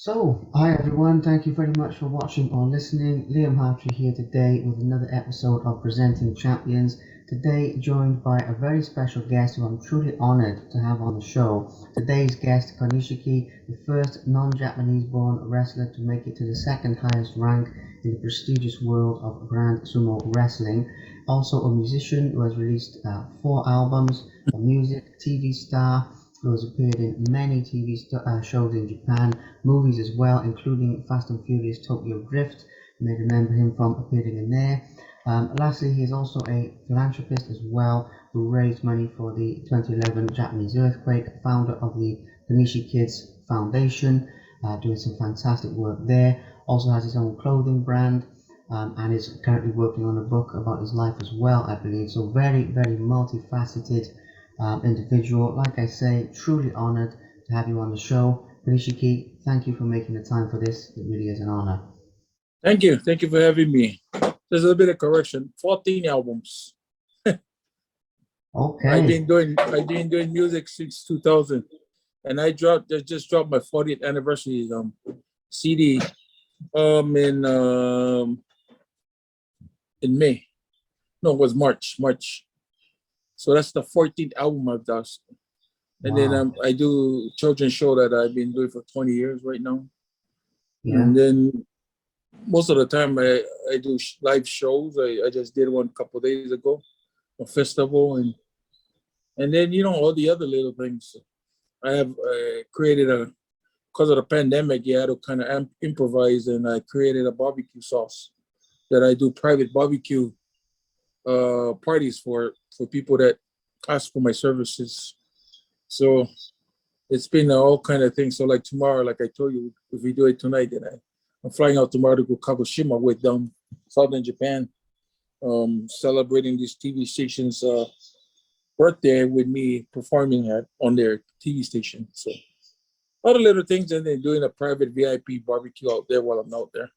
Hi everyone, thank you very much for watching or listening. Liam Hartree here today with another episode of Presenting Champions. Today, joined by a very special guest who I'm truly honored to have on the show. Today's guest, Konishiki, the first non-Japanese born wrestler to make it to the second highest rank in the prestigious world of Grand Sumo Wrestling. Also a musician who has released 4 albums, a music, TV star, who has appeared in many shows in Japan, movies as well, including Fast and Furious Tokyo Drift. You may remember him from appearing in there. Lastly, he is also a philanthropist as well, who raised money for the 2011 Japanese earthquake, founder of the Konishiki Kids Foundation, doing some fantastic work there. Also has his own clothing brand, and is currently working on a book about his life as well, I believe. So very, very multifaceted individual. Like I say, truly honored to have you on the show. Konishiki, thank you for making the time for this. It really is an honor. Thank you. Thank you for having me. There's a little bit of correction. 14 albums. Okay. I've been doing music since 2000, and I just dropped my 40th anniversary CD in May. No, it was March. So that's the 14th album I've done. And then Wow. I do children's show that I've been doing for 20 years right now. Yeah. And then most of the time I do live shows. I just did one a couple of days ago, a festival, and then all the other little things. I have created because of the pandemic, you had to kind of improvise, and I created a barbecue sauce that I do private barbecue parties for people that ask for my services. So it's been all kind of things. So like tomorrow, like I told you, if we do it tonight, then I'm flying out tomorrow to go Kagoshima with southern Japan, celebrating these TV stations' birthday with me performing on their TV station. So all the little things, and then doing a private VIP barbecue out there while I'm out there.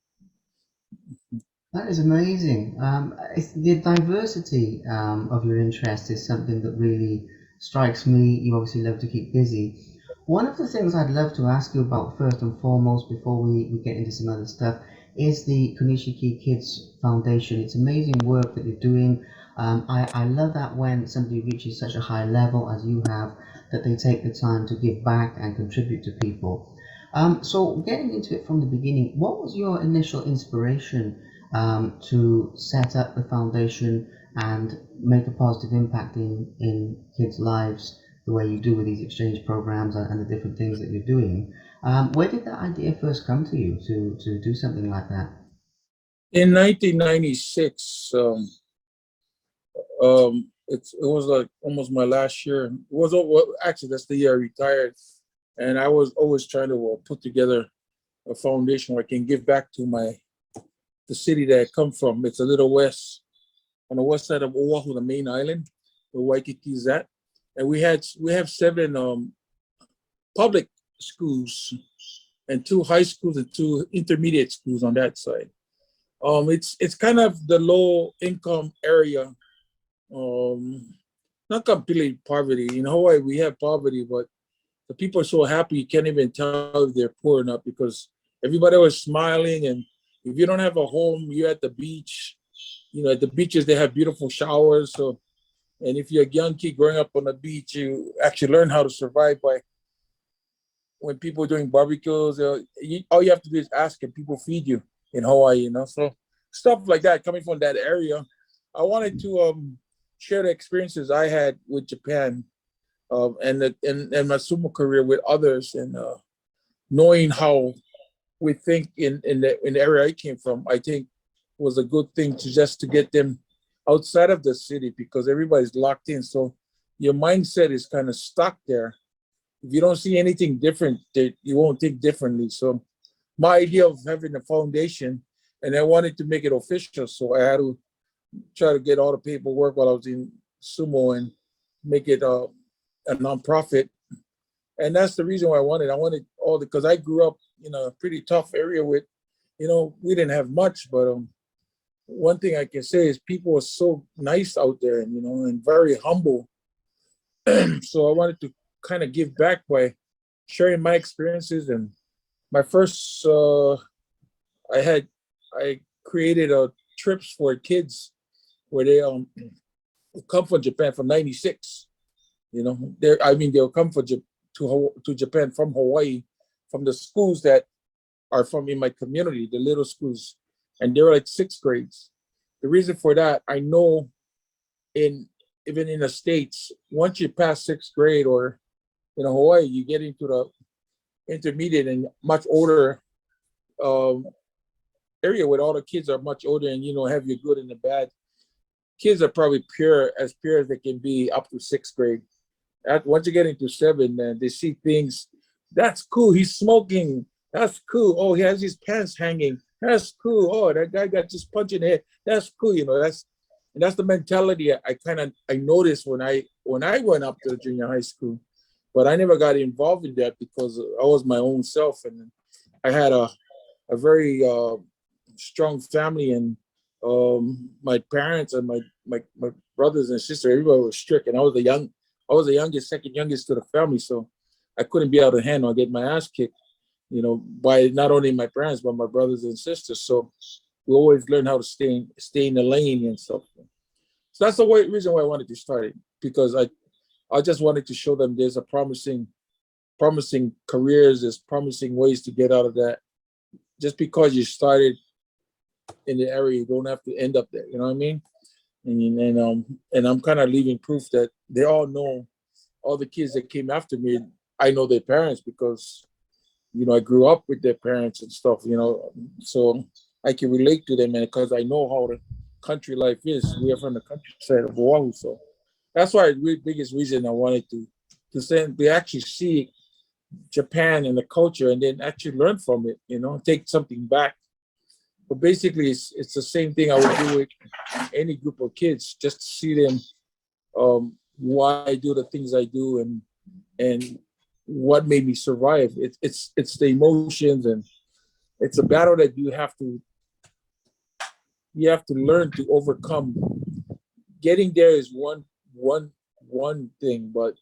That is amazing. The diversity of your interest is something that really strikes me. You obviously love to keep busy. One of the things I'd love to ask you about first and foremost before we get into some other stuff is the Konishiki Kids Foundation. It's amazing work that you're doing. I love that when somebody reaches such a high level as you have, that they take the time to give back and contribute to people. So getting into it from the beginning, what was your initial inspiration to set up the foundation and make a positive impact in kids' lives the way you do with these exchange programs and the different things that you're doing? Where did that idea first come to you to do something like that? In 1996, it was like almost my last year. It was actually that's the year I retired, and I was always trying to put together a foundation where I can give back to the city that I come from. It's a little on the west side of Oahu, the main island, where Waikiki is at, and we have 7 public schools and 2 high schools and 2 intermediate schools on that side. It's kind of the low income area, not completely poverty. In Hawaii, we have poverty, but the people are so happy you can't even tell if they're poor enough because everybody was smiling. And if you don't have a home, you're at the beach. At the beaches they have beautiful showers. So, and if you're a young kid growing up on the beach, you actually learn how to survive by when people are doing barbecues. All you have to do is ask and people feed you in Hawaii. So stuff like that coming from that area. I wanted to share the experiences I had with Japan, and my sumo career with others, and knowing how we think in the area I came from. I think was a good thing to get them outside of the city because everybody's locked in. So your mindset is kind of stuck there. If you don't see anything different, you won't think differently. So my idea of having a foundation, and I wanted to make it official, so I had to try to get all the paperwork while I was in sumo and make it a nonprofit. And that's the reason why I wanted all the because I grew up in a pretty tough area with, we didn't have much, but one thing I can say is people are so nice out there, and very humble. So I wanted to kind of give back by sharing my experiences and my first I had I created a trips for kids where they come from Japan from '96. You know, they'll come to Japan from Hawaii, from the schools that are from in my community, the little schools, and they were like sixth grades. The reason for that, I know, in even in the States, once you pass sixth grade or in Hawaii, you get into the intermediate and much older um, area where all the kids are much older and have your good and the bad. Kids are probably pure as they can be up to sixth grade. Once you get into seven, man, they see things. That's cool. He's smoking. That's cool. Oh, he has his pants hanging. That's cool. Oh, that guy got just punched in the head. That's cool. That's the mentality I noticed when I went up to the junior high school. But I never got involved in that because I was my own self, and I had a very strong family, and my parents and my brothers and sisters, everybody was strict, and I was the youngest, second youngest to the family, so I couldn't be out of hand or get my ass kicked, by not only my parents but my brothers and sisters. So we always learn how to stay in the lane and stuff. So that's the reason why I wanted to start it, because I just wanted to show them there's a promising careers, there's promising ways to get out of that. Just because you started in the area, you don't have to end up there. You know what I mean? And I'm kind of leaving proof that they all know, all the kids that came after me. I know their parents because I grew up with their parents and stuff. So I can relate to them, and because I know how the country life is. We are from the countryside of Oahu, so that's why the biggest reason I wanted to actually see Japan and the culture, and then actually learn from it. Take something back. But basically, it's the same thing I would do with any group of kids, just to see them, why I do the things I do, and what made me survive. It's the emotions, and it's a battle that you have to learn to overcome. Getting there is one thing, but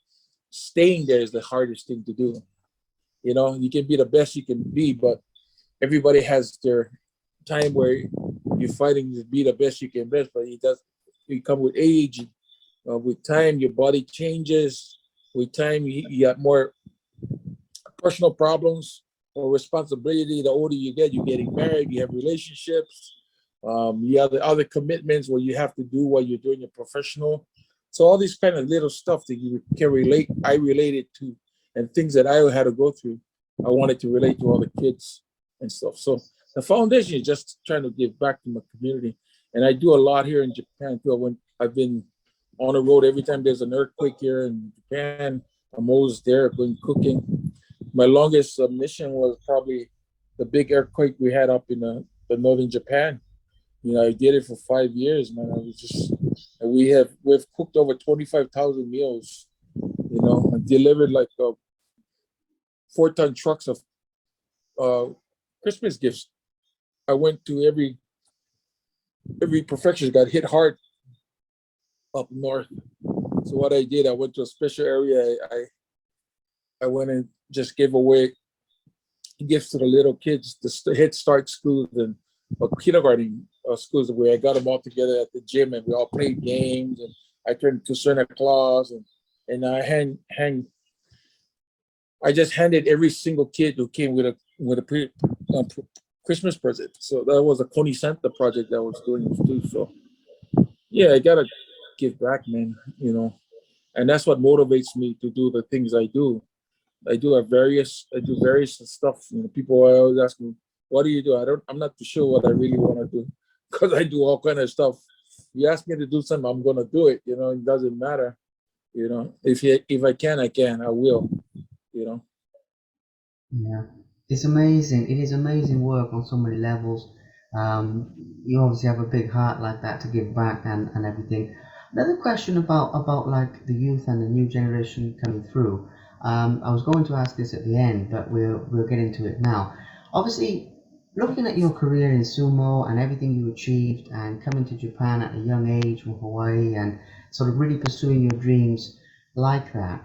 staying there is the hardest thing to do. You can be the best you can be, but everybody has their time where you're fighting to be the best you can best, but it come with age. With time, your body changes. With time, you got more personal problems or responsibility. The older you get, you're getting married, you have relationships, you have the other commitments where you have to do while you're doing your professional. So all these kind of little stuff that you can relate, I related to, and things that I had to go through, I wanted to relate to all the kids and stuff. So the foundation is just trying to give back to my community. And I do a lot here in Japan too. I've been on the road every time there's an earthquake here in Japan. I'm always there going cooking. My longest mission was probably the big earthquake we had up in the northern Japan. I did it for 5 years, man. I was just, and we've cooked over 25,000 meals. And delivered like 4-ton trucks of Christmas gifts. I went to every profession got hit hard up north. So what I did, I went to a special area. I went and just gave away gifts to the little kids, the Head Start schools and kindergarten schools, where I got them all together at the gym, and we all played games, and I turned to Santa Claus, and I just handed every single kid who came with a Christmas present. So that was a Koni Santa project that I was doing too. So yeah, I gotta give back, man. And that's what motivates me to do the things I do. I do various stuff. People always ask me, "What do you do?" I'm not too sure what I really want to do, because I do all kind of stuff. You ask me to do something, I'm gonna do it. It doesn't matter. If I can, I can. I will. You know. Yeah, it's amazing. It is amazing work on so many levels. You obviously have a big heart like that to give back and everything. Another question about like the youth and the new generation coming through. I was going to ask this at the end, but we'll get into it now. Obviously, looking at your career in sumo and everything you achieved, and coming to Japan at a young age from Hawaii, and sort of really pursuing your dreams like that.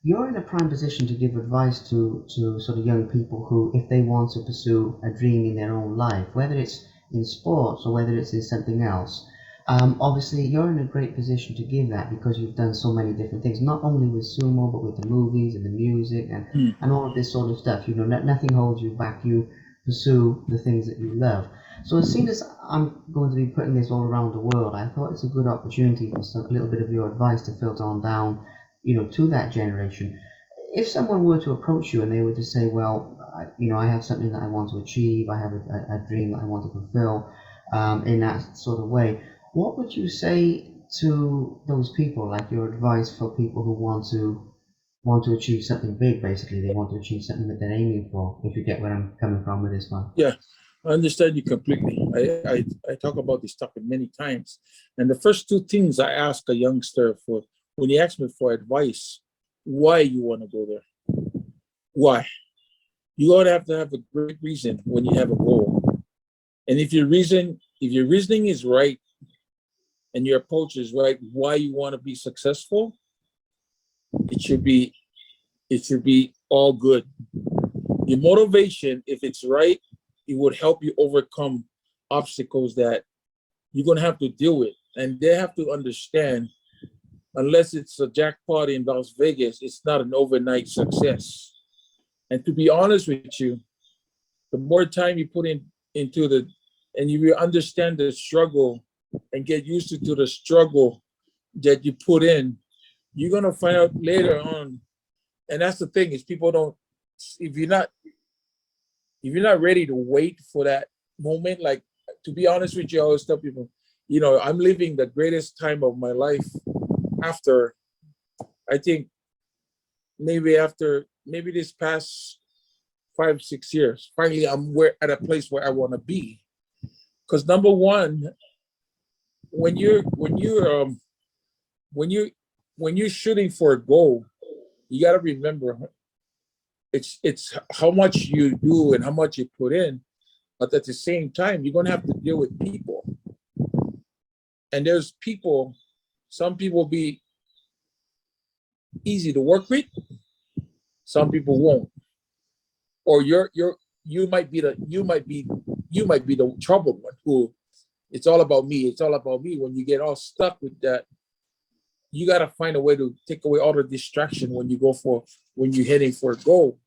you're in a prime position to give advice to sort of young people who, if they want to pursue a dream in their own life, whether it's in sports or whether it's in something else. Obviously, you're in a great position to give that because you've done so many different things, not only with sumo, but with the movies and the music Mm. and all of this sort of stuff. You know, nothing holds you back. You pursue the things that you love. So as soon as I'm going to be putting this all around the world, I thought it's a good opportunity for a little bit of your advice to filter on down, you know, to that generation. If someone were to approach you and they were to say, well, you know, I have something that I want to achieve, I have a dream that I want to fulfill, in that sort of way, what would you say to those people? Like your advice for people who want to achieve something big. Basically, they want to achieve something that they're aiming for. If you get where I'm coming from with this one. Yeah, I understand you completely. I talk about this topic many times. And the first two things I ask a youngster for when he asks me for advice, why you want to go there? Why? You ought to have a great reason when you have a goal. And if your reasoning is right and your approach is right, why you want to be successful, it should be it should be all good. Your motivation, if it's right, it would help you overcome obstacles that you're gonna have to deal with. And they have to understand, unless it's a jackpot in Las Vegas, it's not an overnight success. And to be honest with you, the more time you put into the and you understand the struggle and get used to the struggle that you put in, you're gonna find out later on. And that's the thing is people don't if you're not if you're not ready to wait for that moment, like to be honest with you, I always tell people, I'm living the greatest time of my life after, I think maybe this past 5, 6 years. Finally, I'm at a place where I want to be. Because number one, when when you when you're shooting for a goal, you got to remember it's how much you do and how much you put in. But at the same time, you're gonna have to deal with people. And there's people, some people be easy to work with, some people won't. Or you might be the troubled one who it's all about me. It's all about me. When you get all stuck with that, you gotta find a way to take away all the distraction when you're heading for a goal.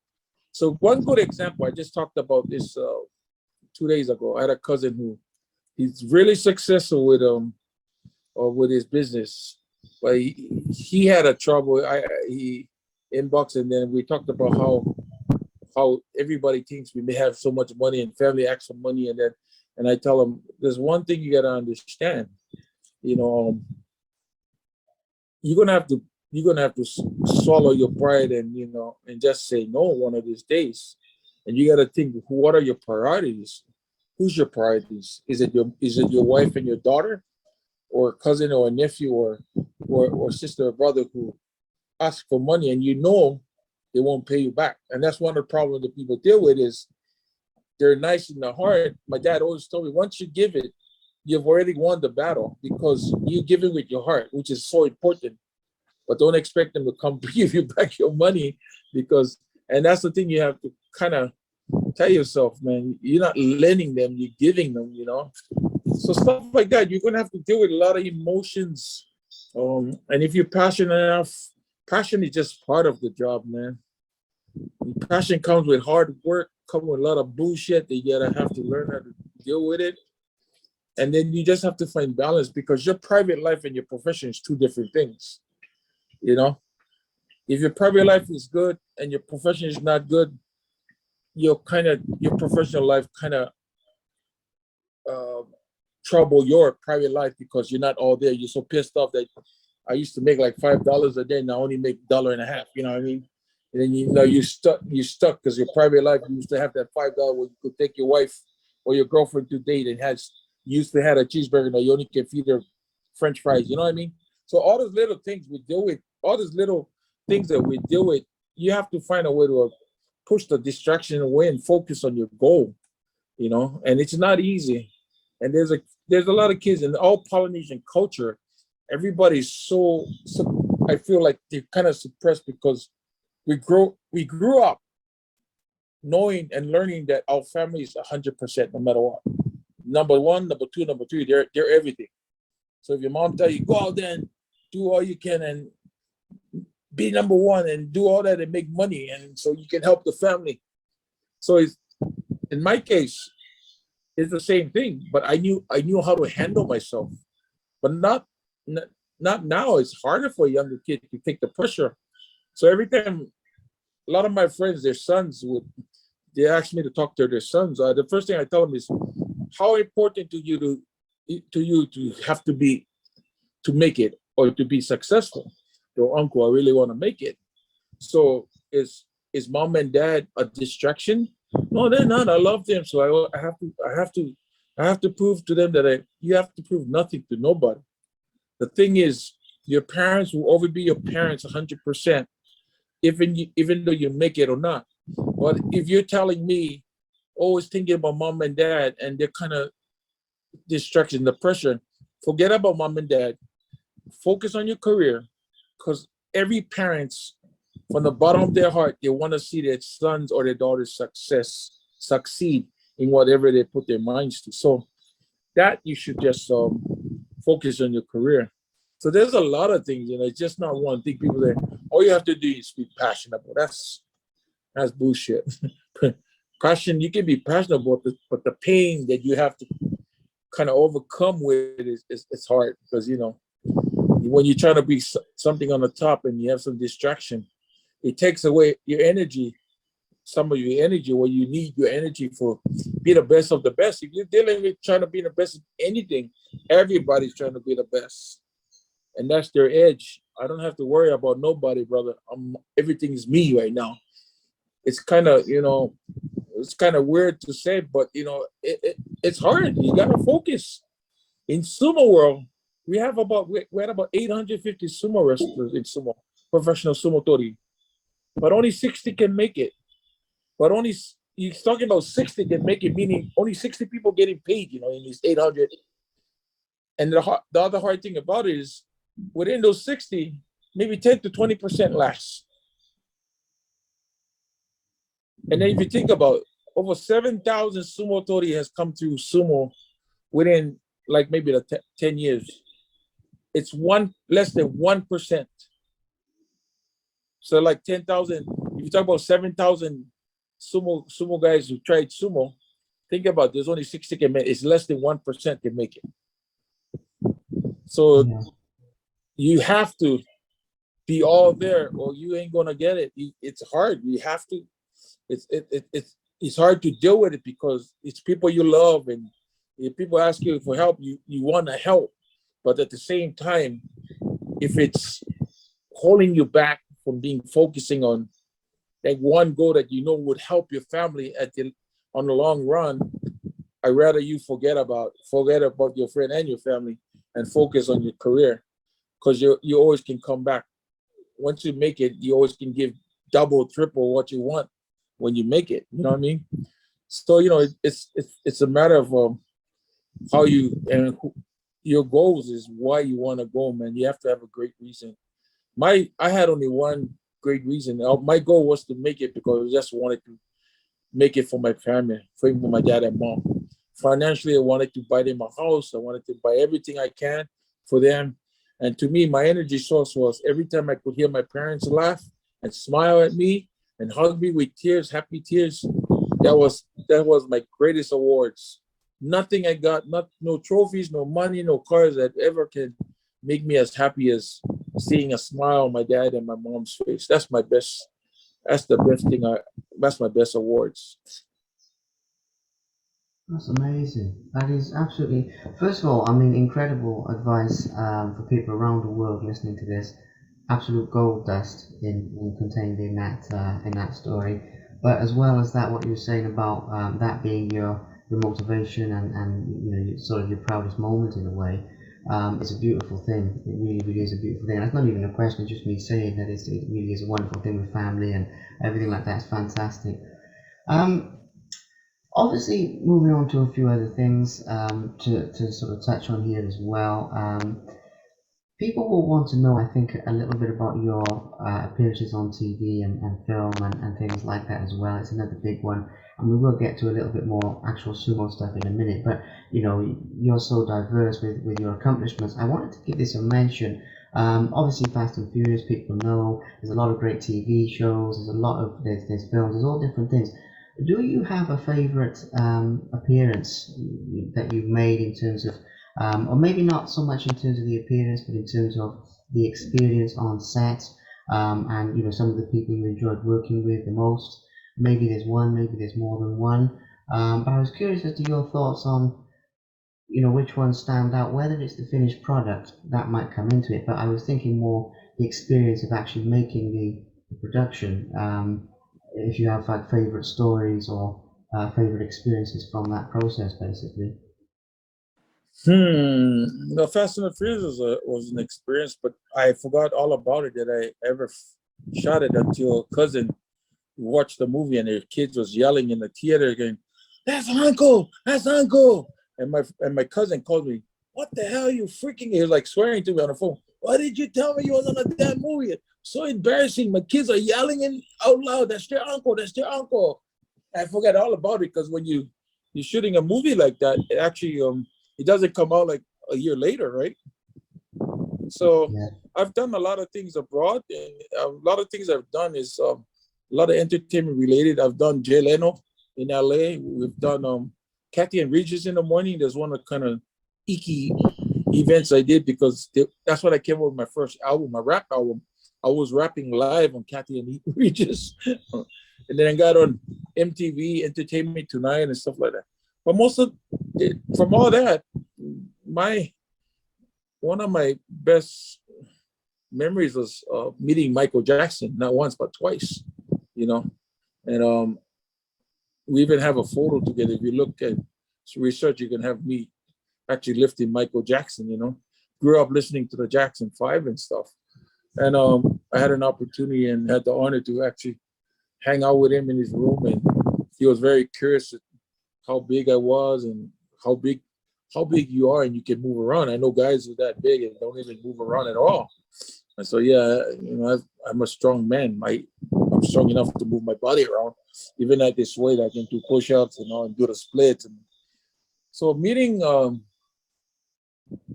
So one good example, I just talked about this 2 days ago. I had a cousin who he's really successful with his business, but he had a trouble. He inboxed and then we talked about how everybody thinks we may have so much money and family acts for money and I tell him there's one thing you gotta understand. You know, you're gonna have to swallow your pride and just say no one of these days. And you gotta think, what are your priorities? Who's your priorities? Is it your wife and your daughter, or a cousin or a nephew or sister or brother who ask for money and they won't pay you back? And that's one of the problems that people deal with is they're nice in the heart. My dad always told me, once you give it, you've already won the battle because you give it with your heart, which is so important. But don't expect them to come give you back your money and that's the thing you have to kind of tell yourself, man, you're not lending them, you're giving them. So stuff like that, you're gonna have to deal with a lot of emotions. And if you're passionate enough, passion is just part of the job, man. Passion comes with hard work, comes with a lot of bullshit that you gotta have to learn how to deal with it. And then you just have to find balance because your private life and your profession is two different things. You know, if your private life is good and your profession is not good, your professional life kind of uh, trouble your private life because you're not all there. You're so pissed off that I used to make like $5 a day, and I only make $1.50. You know what I mean? And then you stuck because your private life, you used to have that $5 where you could take your wife or your girlfriend to date and you used to have a cheeseburger, now you only can feed her French fries. You know what I mean? So all those little things we deal with, all those little things that we deal with, you have to find a way to push the distraction away and focus on your goal. And it's not easy. And there's a lot of kids in all Polynesian culture. Everybody's so I feel like they're kind of suppressed because we grew up knowing and learning that our family is 100% no matter what. Number one, number two, number three, they're everything. So if your mom tell you go out there and do all you can and be number one and do all that and make money and so you can help the family. So it's, in my case, it's the same thing. But I knew how to handle myself. But not now. It's harder for a younger kid to take the pressure. So every time a lot of my friends, their sons would they ask me to talk to their sons. The first thing I tell them is how important to have to be to make it or to be successful. Your uncle, I really want to make it. So is mom and dad a distraction? No, they're not. I love them, so I have to prove to them that you have to prove nothing to nobody. The thing is, your parents will always be your parents 100%, even though you make it or not. But if you're telling me always thinking about mom and dad and they're kind of distraction, the pressure, forget about mom and dad. Focus on your career, because every parents from the bottom of their heart they want to see their sons or their daughters succeed in whatever they put their minds to. So that you should just focus on your career. So there's a lot of things, it's just not one thing. People say all you have to do is be passionate about. That's bullshit. Passion, you can be passionate about this, but the pain that you have to kind of overcome with is it's hard, because when you're trying to be something on the top and you have some distraction, it takes away your energy, some of your energy, where you need your energy for be the best of the best. If you're dealing with trying to be the best of anything, everybody's trying to be the best, and that's their edge. I don't have to worry about nobody, brother. Everything is me right now. It's kind of it's kind of weird to say, but it's hard. You gotta focus. In sumo world, we had about 850 sumo wrestlers in sumo, professional sumo tori, but only 60 can make it. But only he's talking about 60 can make it, meaning only 60 people getting paid, in these 800. And the other hard thing about it is within those 60, maybe 10 to 20% last. And then if you think about it, over 7,000 sumo tori has come through sumo within like maybe 10 years. It's less than 1%. So like 10,000, if you talk about 7,000 sumo guys who tried sumo, think about it, there's only 60 can make it. It's less than 1% can make it. So you have to be all there or you ain't gonna get it. It's hard. You have to. It's hard to deal with it because it's people you love, and if people ask you for help, you want to help, but at the same time, if it's holding you back from focusing on that one goal that would help your family on the long run, I rather you forget about your friend and your family and focus on your career, because you always can come back. Once you make it, you always can give double, triple what you want when you make it. You know what I mean? So it's a matter of how you and your goals is why you want to go, man. You have to have a great reason. I had only one great reason. My goal was to make it because I just wanted to make it for my family, for my dad and mom. Financially, I wanted to buy them a house. I wanted to buy everything I can for them. And to me, my energy source was every time I could hear my parents laugh and smile at me and hug me with tears, happy tears. That was my greatest awards. Nothing I got, no trophies, no money, no cars that ever can make me as happy as seeing a smile on my dad and my mom's face. That's my best. That's the best thing. That's my best awards. That's amazing. That is absolutely, first of all, I mean, incredible advice for people around the world listening to this. Absolute gold dust contained in that story. But as well as that, what you were saying about that being your motivation and sort of your proudest moment in a way, it's a beautiful thing. It really, really is a beautiful thing. And it's not even a question; it's just me saying that it really is a wonderful thing with family and everything like that. It's fantastic. Um, Obviously, moving on to a few other things to sort of touch on here as well. People will want to know, I think, a little bit about your appearances on TV and film and things like that as well. It's another big one, and we will get to a little bit more actual sumo stuff in a minute. But you know, you're so diverse with your accomplishments. I wanted to give this a mention. Obviously, Fast and Furious, people know there's a lot of great TV shows. There's a lot of there's films. There's all different things. Do you have a favorite appearance that you've made in terms of or maybe not so much in terms of the appearance, but in terms of the experience on set, and you know some of the people you enjoyed working with the most. Maybe there's one, maybe there's more than one. But I was curious as to your thoughts on you know which ones stand out. Whether it's the finished product that might come into it, but I was thinking more the experience of actually making the production. If you have like favorite stories or favorite experiences from that process, basically. The Fast and the Furious was an experience, but I forgot all about it that I ever shot it until a cousin watched the movie and their kids was yelling in the theater again, "That's Uncle! That's Uncle!" And my cousin called me, "What the hell are you freaking?" He was like swearing to me on the phone. "Why did you tell me you was on a damn movie? So embarrassing. My kids are yelling out loud. That's their uncle. That's their uncle." I forgot all about it because when you're shooting a movie like that, it actually it doesn't come out like a year later, right? So Yeah. I've done a lot of things abroad, and a lot of things I've done is a lot of entertainment related. I've done Jay Leno in LA. We've done Kathy and Regis in the Morning. There's one of the kind of icky events I did because that's when I came up with my first album, my rap album. I was rapping live on Kathy and Regis. And then I got on MTV Entertainment Tonight and stuff like that. But most of it, from all that, my one of my best memories was meeting Michael Jackson, not once but twice, you know. And we even have a photo together. If you look at research, you can have me actually lifting Michael Jackson, you know. Grew up listening to the Jackson 5 and stuff. And I had an opportunity and had the honor to actually hang out with him in his room. And he was very curious how big I was and how big you are and you can move around. I know guys who are that big and don't even move around at all. And so yeah, you know, I'm a strong man. I'm strong enough to move my body around. Even at this weight, I can do push-ups and all and do the splits. And so meeting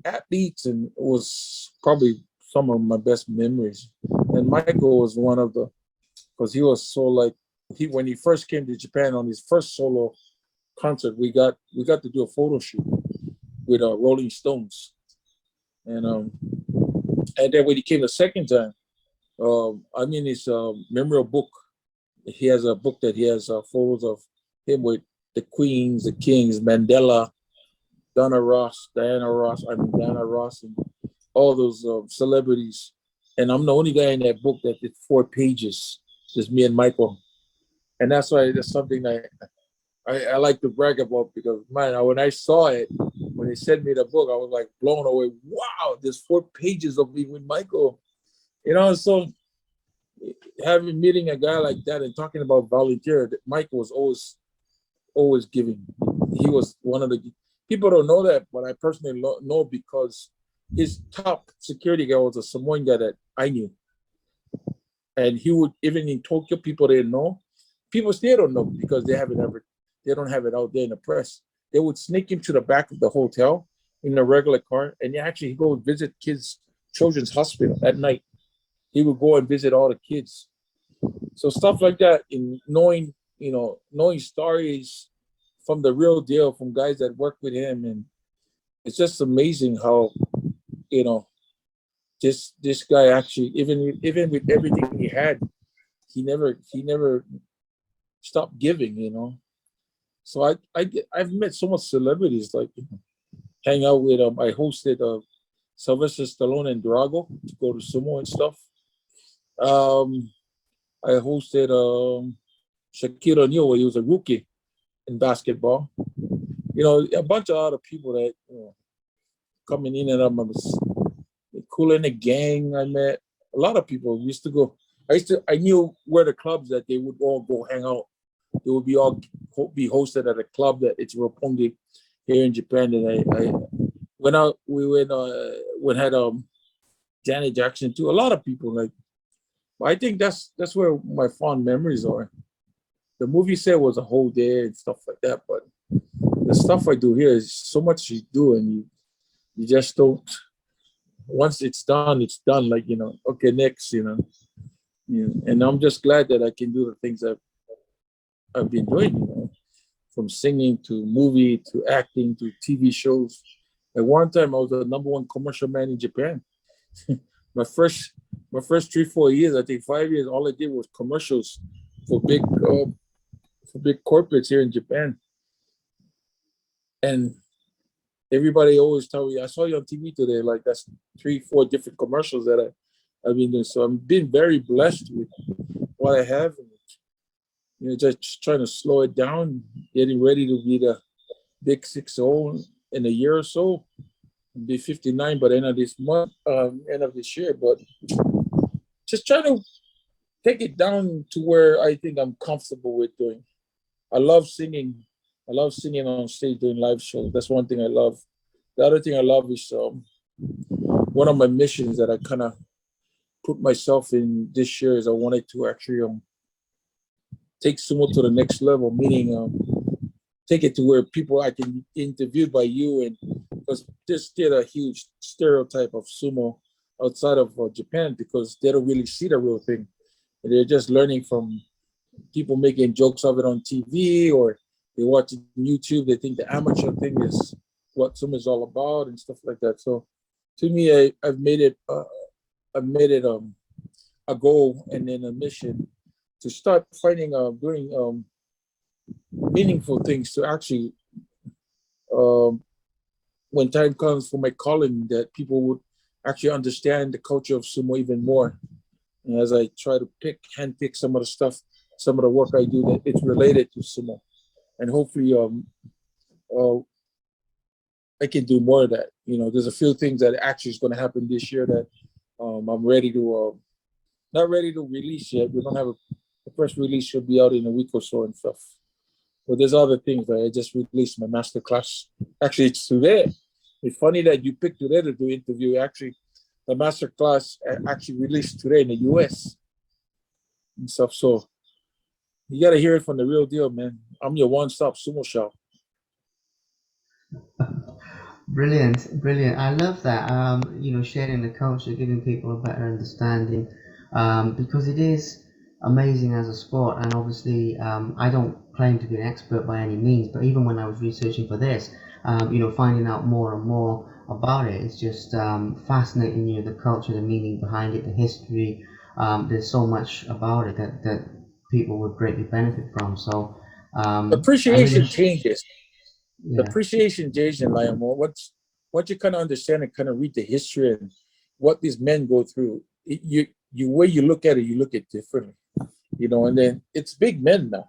athletes and was probably some of my best memories. And Michael was one of the because he was so like he when he first came to Japan on his first solo concert, we got to do a photo shoot with Rolling Stones, and then when he came the second time, I'm in his memorial book. He has a book that he has photos of him with the Queens, the Kings, Mandela, Diana Ross, Diana Ross, and all those celebrities. And I'm the only guy in that book that did 4 pages, just me and Michael. And that's why that's something I like to brag about because man, when I saw it, when they sent me the book, I was like blown away. Wow, there's 4 pages of me with Michael. You know, so having meeting a guy like that and talking about volunteer, Michael was always giving. He was one of the people don't know that, but I personally know because his top security guy was a Samoan guy that I knew, and he would even in Tokyo people didn't know. People still don't know because they don't have it out there in the press. They would sneak him to the back of the hotel in a regular car, and actually he go visit kids children's hospital at night. He would go and visit all the kids. So stuff like that, in knowing stories from the real deal from guys that work with him, and it's just amazing how you know this guy actually even with everything he had, he never stopped giving. So I've met so much celebrities like hang out with I hosted Sylvester Stallone and Drago to go to sumo and stuff. Um, I hosted Shaquille O'Neal when he was a rookie in basketball. A bunch of other people that coming in and cool in the gang. I met a lot of people. We used to go. I knew where the clubs that they would all go hang out. They would be hosted at a club that it's Roppongi here in Japan. And I when I we went had Janet Jackson too. A lot of people like. I think that's where my fond memories are. The movie set was a whole day and stuff like that, but the stuff I do here is so much you do, and you just don't. Once it's done, it's done. Like okay, next, And I'm just glad that I can do the things I've been doing. From singing to movie to acting to TV shows. At one time, I was the number one commercial man in Japan. my first my first 3 4 years, I think 5 years, all I did was commercials for big corporates here in Japan. And everybody always tell me, I saw you on TV today. Like that's 3 4 different commercials that I've been doing. So I'm being very blessed with what I have. Just trying to slow it down, getting ready to be the big 6-0 in a year or so. I'll be 59 by the end of this month, end of this year. But just trying to take it down to where I think I'm comfortable with doing. I love singing. I love singing on stage doing live shows. That's one thing I love. The other thing I love is one of my missions that I kind of put myself in this year is I wanted to actually take sumo to the next level, meaning take it to where people I can be interviewed by you, and because there's still a huge stereotype of sumo outside of Japan because they don't really see the real thing. They're just learning from people making jokes of it on TV, or they watch it on YouTube. They think the amateur thing is what sumo is all about and stuff like that. So to me, I've made it a goal and then a mission to start finding doing meaningful things to actually when time comes for my calling, that people would actually understand the culture of sumo even more. And as I try to handpick some of the stuff, some of the work I do that it's related to sumo, and hopefully I can do more of that. There's a few things that actually is going to happen this year that I'm ready to not ready to release yet. We don't have the first release should be out in a week or so and stuff. But there's other things. Like I just released my master class. Actually, it's today. It's funny that you picked today to do interview. Actually, the master class actually released today in the US and stuff. So you got to hear it from the real deal, man. I'm your one-stop sumo shop. Brilliant, brilliant. I love that. Sharing the culture, giving people a better understanding, because it is amazing as a sport. And obviously, I don't claim to be an expert by any means, but even when I was researching for this, finding out more and more about it, it's just fascinating. The culture, the meaning behind it, the history. There's so much about it that people would greatly benefit from. So, I really, Appreciation changes. The yeah. appreciation changes in Lion. What you kind of understand and kind of read the history and what these men go through. You way you look at it, you look at it differently. And then it's big men now,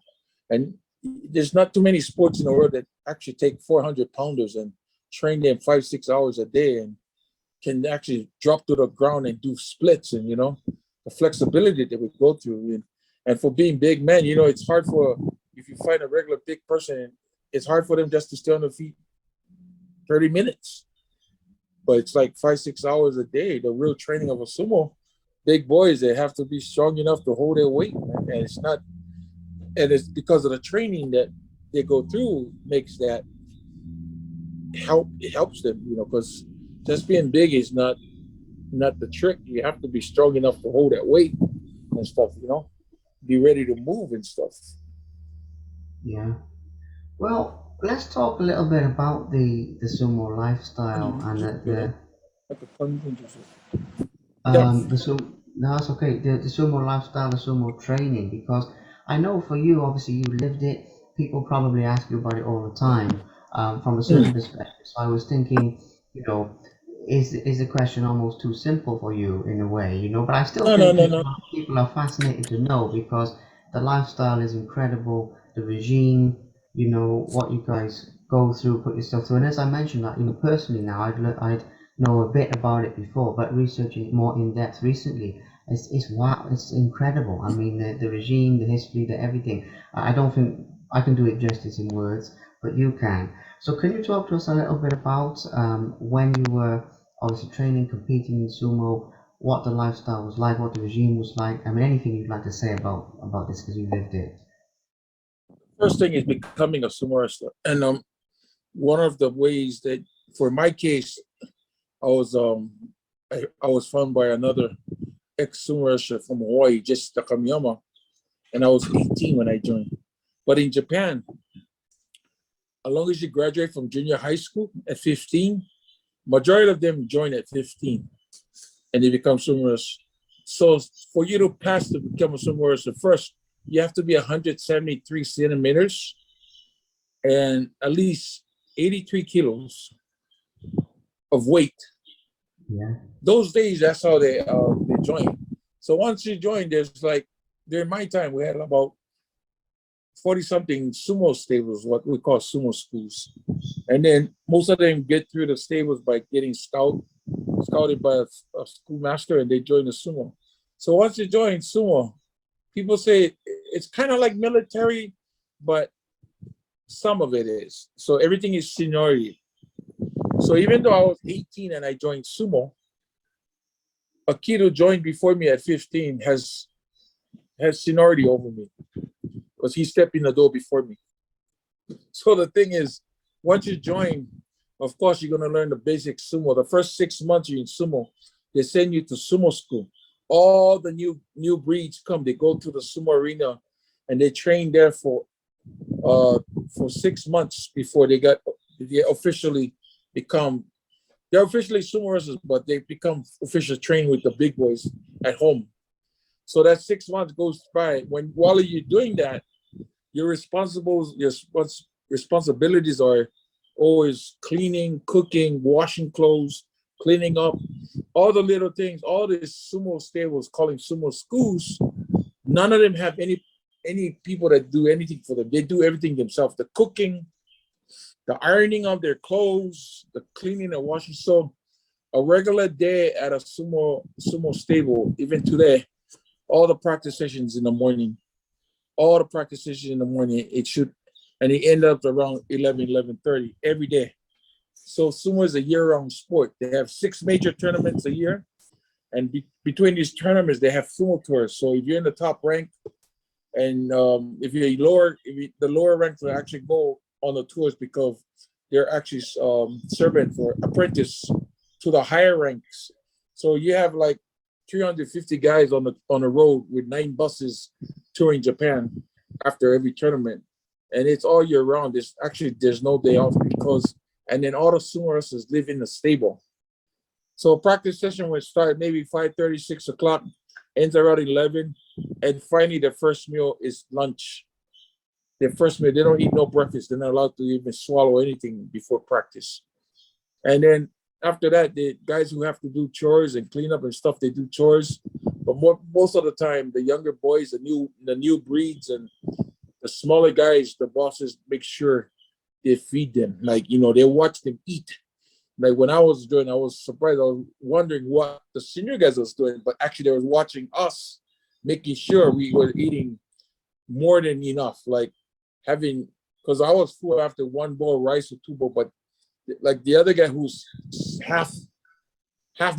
and there's not too many sports in the world that actually take 400 pounders and train them 5 6 hours a day and can actually drop to the ground and do splits, and the flexibility that we go through, and for being big men, it's hard for, if you find a regular big person, it's hard for them just to stay on their feet 30 minutes, but it's like 5 6 hours a day. The real training of a sumo big boys, they have to be strong enough to hold their weight, man. And it's because of the training that they go through makes that it helps them, because just being big is not the trick. You have to be strong enough to hold that weight and stuff, be ready to move and stuff. Yeah. Well, let's talk a little bit about the sumo lifestyle and Yeah. the sumo. No, that's okay. The sumo lifestyle, the sumo training, because I know for you, obviously, you lived it. People probably ask you about it all the time, from a certain perspective. So I was thinking, you know, is the question almost too simple for you in a way, But I still No, no, think no, no. people are fascinated to know because the lifestyle is incredible. The regime, what you guys go through, put yourself through. And as I mentioned that, personally now, I'd know a bit about it before, but researching it more in depth recently, it's wow, it's incredible. I mean, the regime, the history, the everything. I don't think I can do it justice in words, but you can. So, can you talk to us a little bit about when you were obviously training, competing in sumo? what the lifestyle was like, what the regime was like. I mean, anything you'd like to say about this because you lived it. First thing is becoming a sumo wrestler, and one of the ways that, for my case, I was I was found by another ex sumo wrestler from Hawaii, just Takamiyama, and I was 18 when I joined. But in Japan, as long as you graduate from junior high school at 15, majority of them join at 15 and they become sumo wrestlers. So for you to pass to become a sumo wrestler, first, you have to be 173 centimeters and at least 83 kilos of weight. Yeah. Those days, that's how they join. So once you join, there's like, during my time, we had about 40 something sumo stables, what we call sumo schools. And then most of them get through the stables by getting scouted by a schoolmaster, and they join the sumo. So once you join sumo, people say it's kind of like military, but some of it is. So everything is seniority. So even though I was 18 and I joined sumo, a kid who joined before me at 15 has seniority over me because he stepped in the door before me. So the thing is, once you join, of course, you're going to learn the basic sumo. The first 6 months you're in sumo, they send you to sumo school. All the new breeds come. They go to the sumo arena, and they train there for 6 months before they officially become. They're officially sumo wrestlers, but they become official trained with the big boys at home. So that 6 months goes by. While you're doing that, your responsibilities are always cleaning, cooking, washing clothes, cleaning up, all the little things. All these sumo stables, calling sumo schools, none of them have any people that do anything for them. They do everything themselves. The cooking, the ironing of their clothes, the cleaning and washing. So a regular day at a sumo stable, even today, all the practice sessions in the morning, it should, and it end up around 11:30 every day. So sumo is a year-round sport. They have 6 major tournaments a year, and between these tournaments, they have sumo tours. So if you're in the top rank, and if the lower ranks will actually go on the tours because they're actually serving for apprentice to the higher ranks. So you have like 350 guys on the road with 9 buses touring Japan after every tournament, and it's all year round. There's no day off and then all the sumo wrestlers live in the stable. So practice session will start maybe 5:30, 6 o'clock, ends around 11, and finally the first meal is lunch. Their first meal, they don't eat no breakfast. They're not allowed to even swallow anything before practice. And then after that, the guys who have to do chores and clean up and stuff, they do chores. But most of the time, the younger boys, the new breeds, and the smaller guys, the bosses make sure they feed them. Like, they watch them eat. Like when I was doing, I was surprised. I was wondering what the senior guys was doing, but actually they was watching us, making sure we were eating more than enough. Like because I was full after 1 bowl of rice or 2 bowls, but like the other guy who's half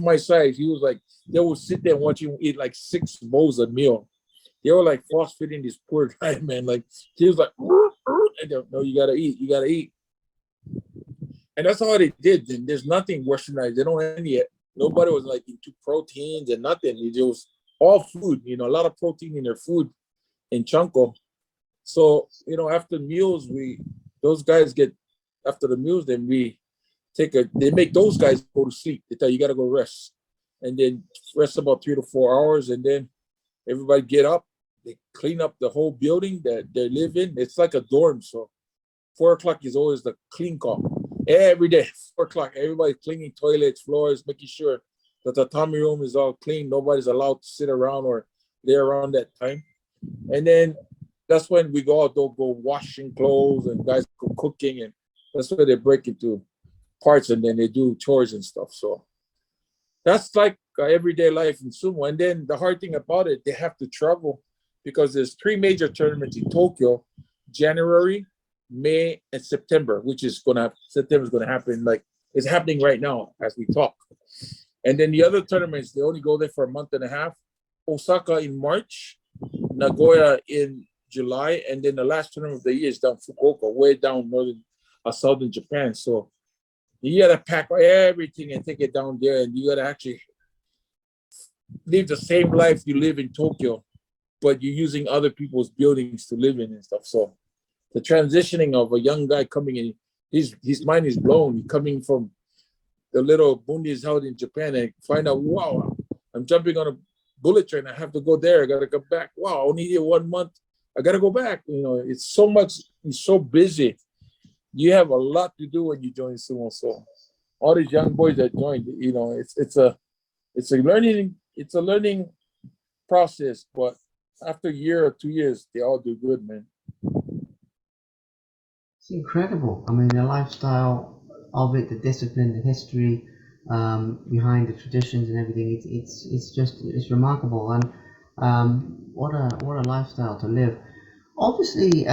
my size, he was like, they would sit there and watch him eat like 6 bowls a meal. They were like force feeding this poor guy, man. Like he was like, no, you gotta eat. And that's all they did. And there's nothing westernized. They don't have any. Nobody was like into proteins and nothing. It was all food. A lot of protein in their food in Chanko. So after meals, those guys get after the meals. Then they make those guys go to sleep. They tell you gotta go rest, and then rest about 3 to 4 hours, and then everybody get up. They clean up the whole building that they live in. It's like a dorm. So 4 o'clock is always the clean call. Every day, 4 o'clock, everybody's cleaning toilets, floors, making sure the tatami room is all clean. Nobody's allowed to sit around or lay around that time. And then that's when we go washing clothes and guys go cooking. And that's where they break into parts and then they do chores and stuff. So that's like everyday life in sumo. And then the hard thing about it, they have to travel because there's 3 major tournaments in Tokyo, January, May, and September, September is going to happen. Like it's happening right now as we talk. And then the other tournaments, they only go there for a month and a half. Osaka in March, Nagoya in July, and then the last tournament of the year is down Fukuoka, way down southern Japan. So you gotta pack everything and take it down there, and you gotta actually live the same life you live in Tokyo, but you're using other people's buildings to live in and stuff. So the transitioning of a young guy coming in, his mind is blown. He's coming from the little bundis out in Japan and find out, wow, I'm jumping on a bullet train. I have to go there. I got to come back. Wow, only here 1 month. I got to go back. You know, it's so much. You're so busy. You have a lot to do when you join sumo. So all these young boys that joined, you know, it's a learning process. But after a year or 2 years, they all do good, man. It's incredible. I mean, the lifestyle of it, the discipline, the history behind the traditions and everything. It's remarkable, and what a lifestyle to live. Obviously,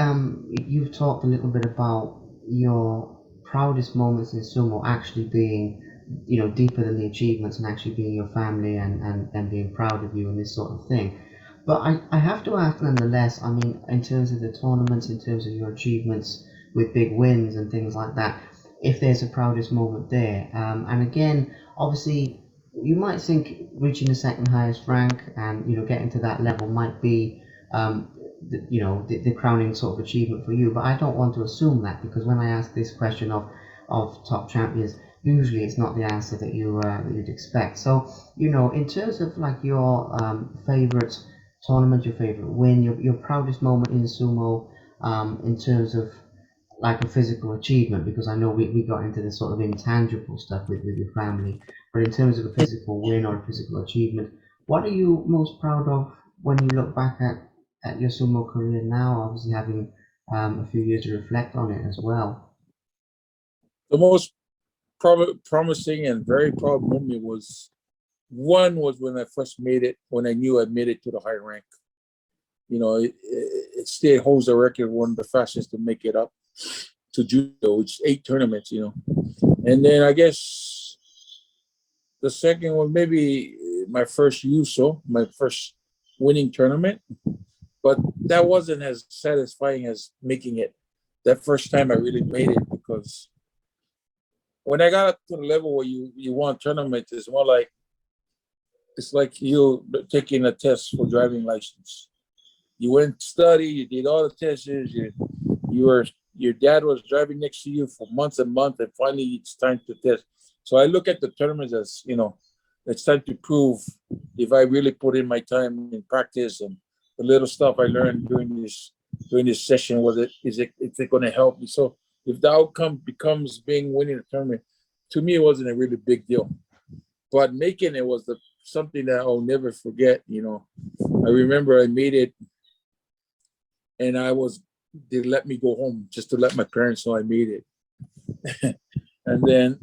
you've talked a little bit about your proudest moments in sumo actually being, you know, deeper than the achievements and actually being your family and being proud of you and this sort of thing. But I have to ask nonetheless, I mean, in terms of the tournaments, in terms of your achievements with big wins and things like that, if there's a proudest moment there. And again, obviously, you might think reaching the second highest rank and, you know, getting to that level might be, the crowning sort of achievement for you. But I don't want to assume that, because when I ask this question of top champions, usually it's not the answer that you'd expect. So, you know, in terms of like your favorite tournament, your favorite win, your proudest moment in sumo, in terms of like a physical achievement, because I know we got into the sort of intangible stuff with your family, but in terms of a physical win or a physical achievement, what are you most proud of when you look back at your sumo career now, obviously having a few years to reflect on it as well? The most promising and very proud moment was when I first made it, when I knew I made it to the high rank. You know, it still holds the record, one of the fastest to make it up to judo, which is 8 tournaments, you know. And then I guess the second one, maybe my first Yuso, my first winning tournament, but that wasn't as satisfying as making it. That first time I really made it, because when I got up to the level where you won tournaments, it's like you taking a test for driving license. You went to study, you did all the tests, your dad was driving next to you for months and months, and finally it's time to test. So I look at the tournaments as, you know, it's time to prove if I really put in my time in practice and the little stuff I learned during this session, is it going to help me? So if the outcome becomes being winning the tournament, to me it wasn't a really big deal. But making it was something that I'll never forget. You know, I remember I made it, and they let me go home just to let my parents know I made it. And then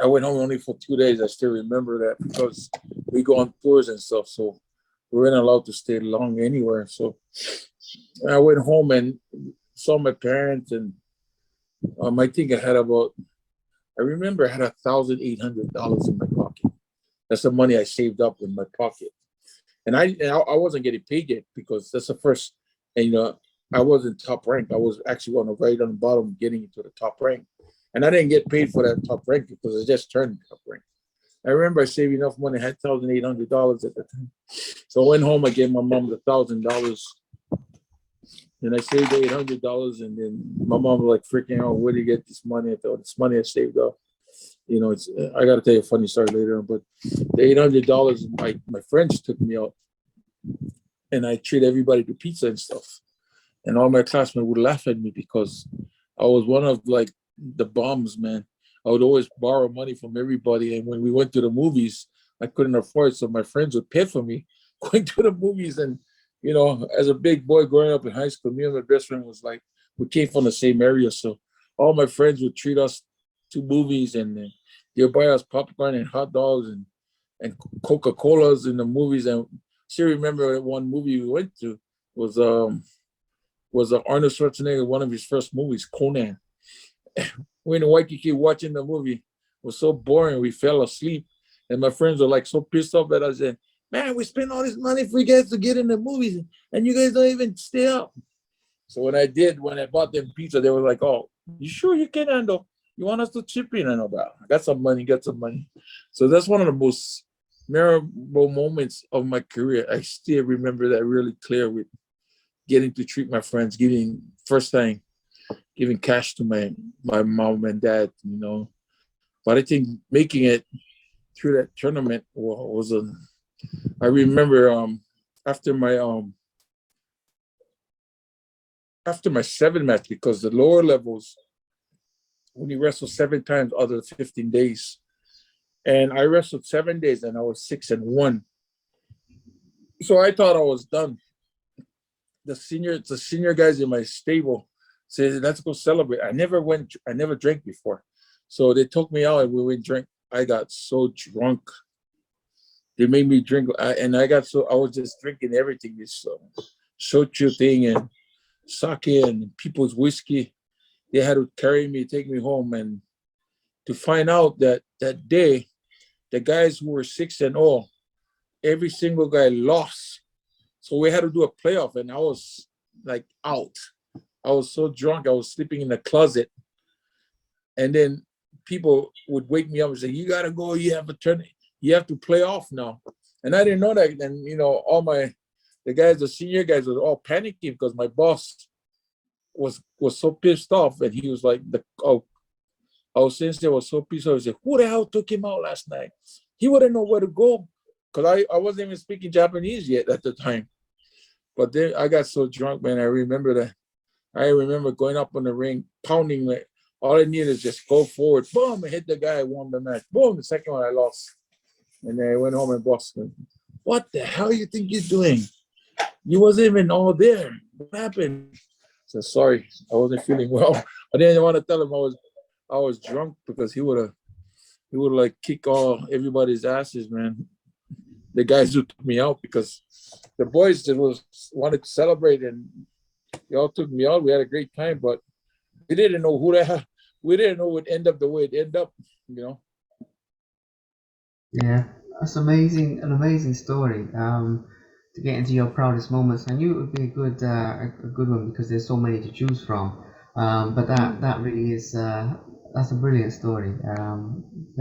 I went home only for 2 days. I still remember that, because we go on tours and stuff, so we weren't allowed to stay long anywhere. So I went home and saw my parents, and I think I remember I had $1,800 in my pocket. That's the money I saved up in my pocket. And I wasn't getting paid yet, because that's the first, and you know, I wasn't top rank. I was actually right on the bottom, getting into the top rank. And I didn't get paid for that top rank because I just turned top rank. I remember I saved enough money, I had $1,800 at the time. So I went home, I gave my mom the $1,000. And I saved $800, and then my mom was like freaking out, where do you get this money? I thought, this money I saved up. You know, I got to tell you a funny story later on, but the $800, my friends took me out, and I treat everybody to pizza and stuff. And all my classmates would laugh at me, because I was one of like the bombs, man. I would always borrow money from everybody. And when we went to the movies, I couldn't afford it. So my friends would pay for me going to the movies. And, you know, as a big boy growing up in high school, me and my best friend was like, we came from the same area. So all my friends would treat us to movies, and they would buy us popcorn and hot dogs and Coca-Colas in the movies. And still remember one movie we went to was Arnold Schwarzenegger, one of his first movies, Conan. We in Waikiki watching the movie. It was so boring, we fell asleep. And my friends were like so pissed off that I said, man, we spent all this money for you guys to get in the movies and you guys don't even stay up. So when I bought them pizza, they were like, oh, you sure you can handle? You want us to chip in? I know about. I got some money, got some money. So that's one of the most memorable moments of my career. I still remember that really clear with getting to treat my friends, giving first time giving cash to my mom and dad, you know. But I think making it through that tournament was a. I remember after my after my seven match, because the lower levels when you wrestle 7 times out of the 15 days, and I wrestled 7 days and I was 6-1. So I thought I was done. The senior guys in my stable said, let's go celebrate. I never drank before. So they took me out and we went drink. I got so drunk. They made me drink, and I was just drinking everything, this shochu thing and sake and people's whiskey. They had to carry me, take me home, and to find out that that day, the guys who were 6-0, every single guy lost. So we had to do a playoff, and I was like out. I was so drunk, I was sleeping in the closet. And then people would wake me up and say, you gotta go, you have a turn, you have to play off now. And I didn't know that. And the senior guys were all panicking because my boss was so pissed off. And he was like, our sensei was so pissed off. He said, who the hell took him out last night? He wouldn't know where to go. Because I wasn't even speaking Japanese yet at the time. But then I got so drunk, man. I remember that. I remember going up on the ring, pounding it. All I needed is just go forward. Boom, I hit the guy, won the match. Boom, the second one I lost. And then I went home and Boston. What the hell you think you're doing? You wasn't even all there. What happened? I said, sorry, I wasn't feeling well. I didn't want to tell him I was drunk because he would have like kicked all everybody's asses, man. The guys who took me out, because the boys that wanted to celebrate and they all took me out. We had a great time, but we didn't know who the hell. We didn't know it would end up the way it ended up, you know. Yeah, that's amazing. An amazing story. To get into your proudest moments, I knew it would be a good one because there's so many to choose from. But that really is that's a brilliant story.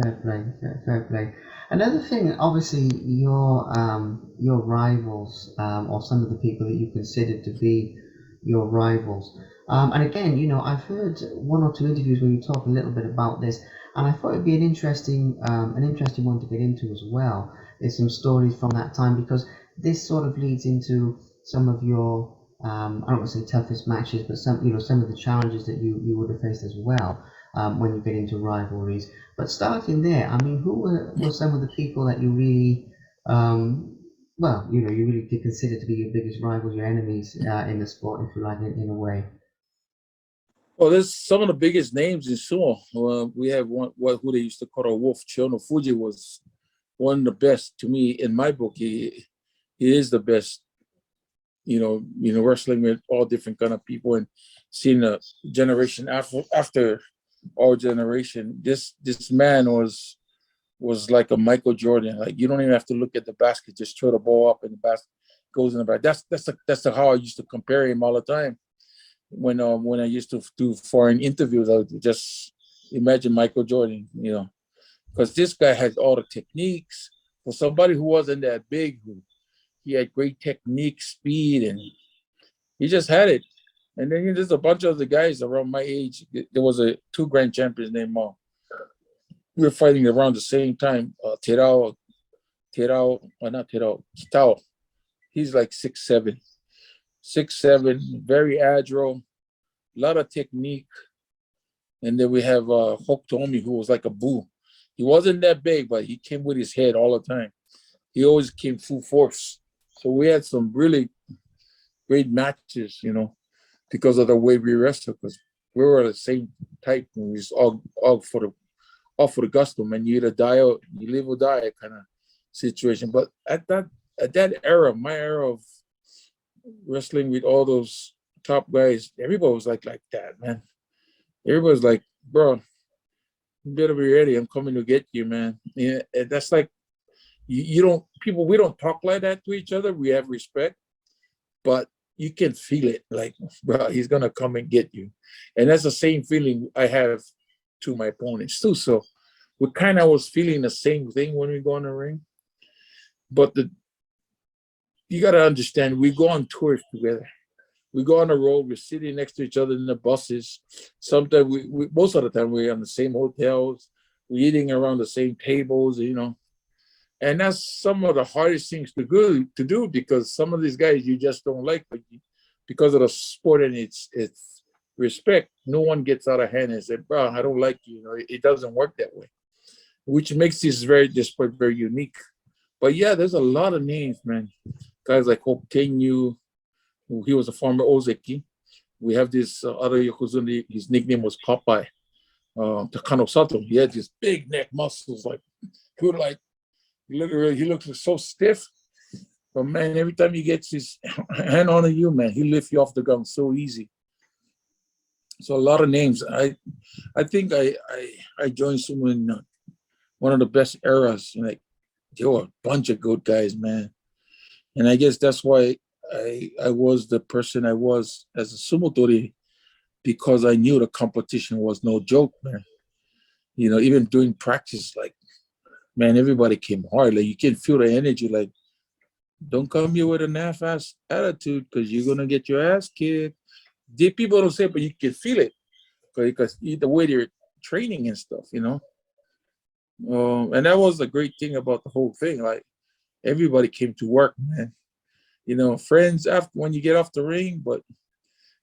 Fair play, fair play. Another thing, obviously, your rivals, or some of the people that you consider to be your rivals. And again, I've heard one or two interviews where you talk a little bit about this, and I thought it'd be an interesting one to get into as well. There's some stories from that time because this sort of leads into some of your, I don't want to say toughest matches, but some of the challenges that you would have faced as well when you get into rivalries. But starting there, I mean, who were some of the people that you really, you really did consider to be your biggest rivals, your enemies in the sport, if you like, in a way? Well, there's some of the biggest names in sumo. We have who they used to call a wolf. Chiono Fuji was one of the best to me in my book. He is the best. Wrestling with all different kind of people and seeing a generation after our generation. This man was like a Michael Jordan. Like you don't even have to look at the basket; just throw the ball up and the basket goes in the back. That's how I used to compare him all the time. When I used to do foreign interviews, I would just imagine Michael Jordan, because this guy has all the techniques. For somebody who wasn't that big, he had great technique, speed, and he just had it. And then there's a bunch of the guys around my age. There was two grand champions named we were fighting around the same time. Not Terao, Kitao. He's like 6'7", 6'7", very agile, a lot of technique. And then we have Hoktomi, who was like a boo. He wasn't that big, but he came with his head all the time. He always came full force. So we had some really great matches, because of the way we wrestled, because we were the same type. And we was all for the gusto, man. You either die or you live or die kind of situation. But at that era, my era of wrestling with all those top guys, everybody was like that, man. Everybody's like, bro, you better be ready. I'm coming to get you, man. Yeah, that's like You don't people we don't talk like that to each other. We have respect, but you can feel it like, bro, he's gonna come and get you. And that's the same feeling I have to my opponents too. So we kind of was feeling the same thing when we go in the ring. But you gotta understand, we go on tours together. We go on the road, we're sitting next to each other in the buses. Sometimes we most of the time we're on the same hotels, we're eating around the same tables, you know. And that's some of the hardest things to do because some of these guys you just don't like, but because of the sport and its respect, no one gets out of hand and say, "Bro, I don't like you." You know, it doesn't work that way, which makes this sport very unique. But yeah, there's a lot of names, man. Guys like Hope Kenyu, he was a former Ozeki. We have this other Yokozuna, his nickname was Popeye, Takano Sato. He had these big neck muscles, like he would like literally he looks so stiff. But man, every time he gets his hand on you, man, he lifts you off the ground so easy. So a lot of names. I think I joined sumo in one of the best eras. Like there were a bunch of good guys, man. And I guess that's why I was the person I was as a sumo tori, because I knew the competition was no joke, man. You know, even during practice, like man, everybody came hard. Like you can feel the energy. Like don't come here with an half-ass attitude because you're gonna get your ass kicked. The people don't say it, but you can feel it because the way they're training and stuff, you know. And that was the great thing about the whole thing. Like everybody came to work, man. You know, friends after when you get off the ring, but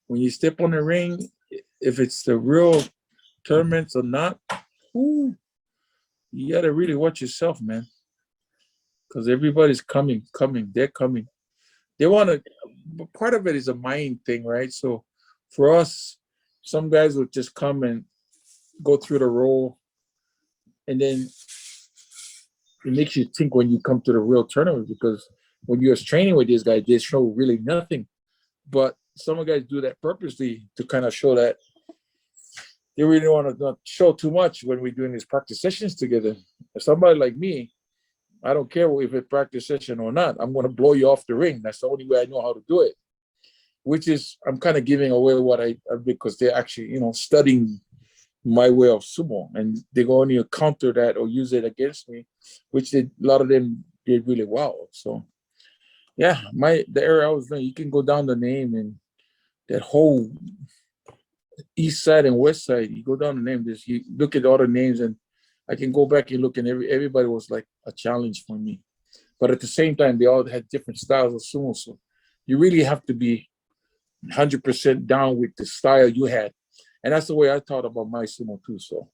when you step on the ring, if it's the real tournaments or not, ooh, you gotta really watch yourself, man. Because everybody's coming, they're coming. They want to. Part of it is a mind thing, right? So for us, some guys will just come and go through the role, and then it makes you think when you come to the real tournament because when you're training with these guys, they show really nothing. But some guys do that purposely to kind of show that they really want to not show too much when we're doing these practice sessions together. If somebody like me, I don't care if it's practice session or not, I'm going to blow you off the ring. That's the only way I know how to do it. Which is, I'm kind of giving away what because they're actually, you know, studying my way of sumo, and they're going to counter that or use it against me, which a lot of them did really well. So yeah, the area I was in, you can go down the name and that whole east side and west side. You go down the name, you look at all the names, and I can go back and look, and everybody was like a challenge for me. But at the same time, they all had different styles of sumo. So you really have to be 100% down with the style you had. And that's the way I thought about my sumo too. So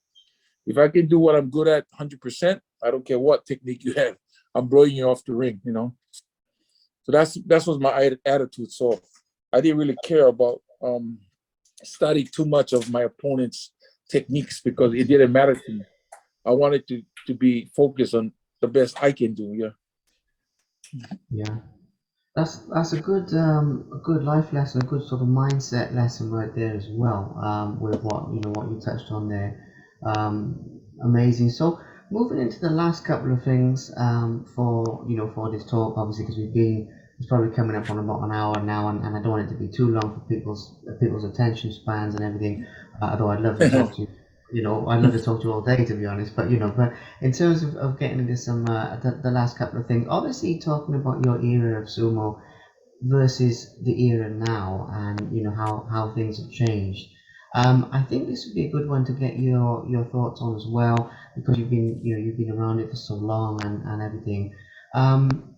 if I can do what I'm good at 100%, I don't care what technique you have. I'm blowing you off the ring, you know? So that's was my attitude. So I didn't really care about studying too much of my opponent's techniques because it didn't matter to me. I wanted to be focused on the best I can do. Yeah. Yeah. That's a good life lesson, a good sort of mindset lesson right there as well. With what you touched on there, amazing. So moving into the last couple of things for this talk, obviously because it's probably coming up on about an hour now, and I don't want it to be too long for people's attention spans and everything. Although I'd love to talk to you. I'd love to talk to you all day, to be honest. But in terms of getting into some the last couple of things, obviously talking about your era of sumo versus the era now, and how things have changed. I think this would be a good one to get your thoughts on as well, because you've been around it for so long and everything. Um,